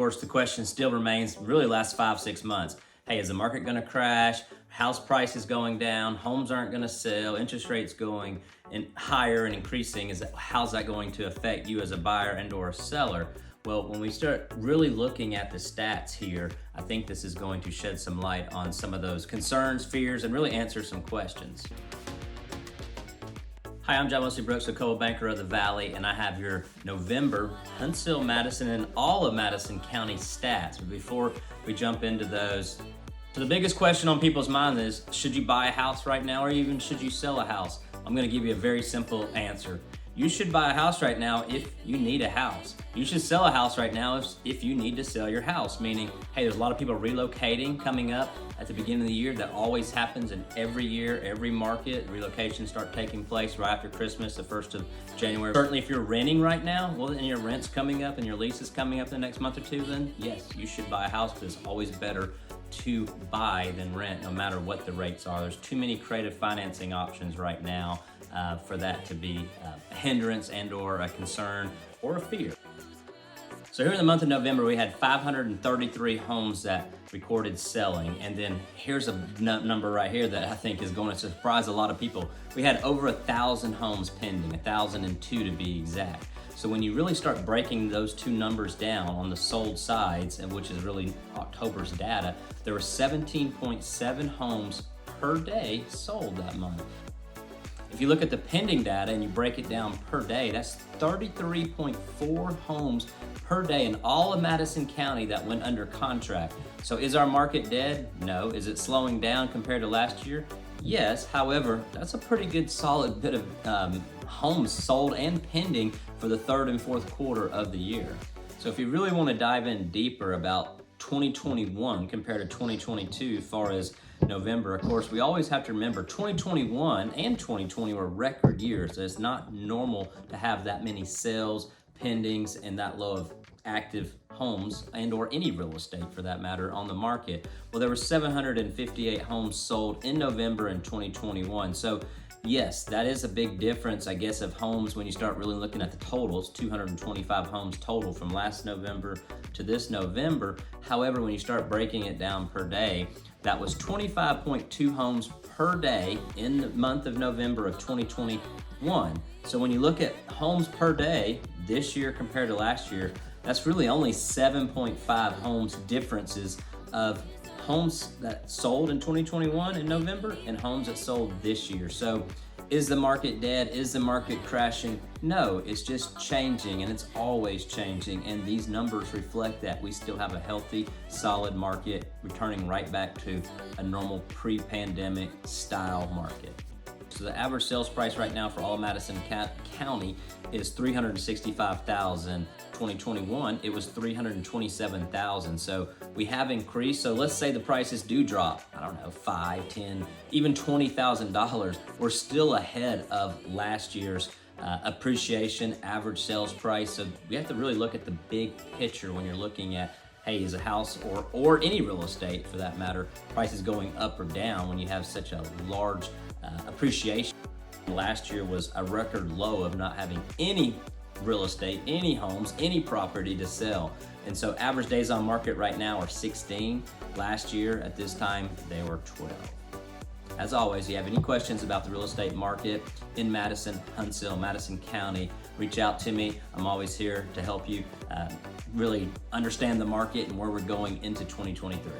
course, the question still remains, really last 5-6 months. Hey, is the market gonna crash? House prices going down, homes aren't gonna sell, interest rates going higher and increasing. How's that going to affect you as a buyer and or a seller? Well, when we start really looking at the stats here, I think this is going to shed some light on some of those concerns, fears, and really answer some questions. Hi, I'm John Wesley Brooks, a co-banker of the Valley, and I have your November Huntsville, Madison, and all of Madison County stats. But before we jump into those, so the biggest question on people's minds is, should you buy a house right now, or even should you sell a house? I'm gonna give you a very simple answer. You should buy a house right now if you need a house. You should sell a house right now if you need to sell your house, meaning, hey, there's a lot of people relocating coming up at the beginning of the year. That always happens in every year, every market. Relocations start taking place right after Christmas, the 1st of January. Certainly if you're renting right now, well, and your rent's coming up and your lease is coming up in the next month or two, then yes, you should buy a house, but it's always better to buy than rent, no matter what the rates are. There's too many creative financing options right now for that to be a hindrance and or a concern or a fear. So here in the month of November, we had 533 homes that recorded selling. And then here's a number right here that I think is going to surprise a lot of people. We had over 1,000 homes pending, 1,002 to be exact. So when you really start breaking those two numbers down on the sold sides, and which is really October's data, there were 17.7 homes per day sold that month. If you look at the pending data and you break it down per day, that's 33.4 homes per day in all of Madison County that went under contract. So is our market dead? No. Is it slowing down compared to last year? Yes. However, that's a pretty good solid bit of homes sold and pending for the third and fourth quarter of the year. So if you really want to dive in deeper about 2021 compared to 2022 as far as November, of course, we always have to remember 2021 and 2020 were record years. So it's not normal to have that many sales, pendings, and that low of active homes and or any real estate for that matter on the market. Well, there were 758 homes sold in November in 2021. So yes, that is a big difference, I guess, of homes when you start really looking at the totals. 225 homes total from last November to this November. However, when you start breaking it down per day, that was 25.2 homes per day in the month of November of 2021. So when you look at homes per day this year compared to last year, that's really only 7.5 homes differences of homes that sold in 2021 in November and homes that sold this year. So is the market dead? Is the market crashing? No, it's just changing, and it's always changing. And these numbers reflect that we still have a healthy, solid market returning right back to a normal pre-pandemic style market. So the average sales price right now for all of Madison County is $365,000. 2021, it was $327,000. So we have increased. So let's say the prices do drop, I don't know, $5, $10, even $20,000. We're still ahead of last year's appreciation average sales price. So we have to really look at the big picture when you're looking at, hey, is a house or any real estate for that matter, prices going up or down when you have such a large appreciation. Last year was a record low of not having any real estate, any homes, any property to sell. And so average days on market right now are 16. Last year at this time, they were 12. As always, if you have any questions about the real estate market in Madison, Huntsville, Madison County, reach out to me. I'm always here to help you really understand the market and where we're going into 2023.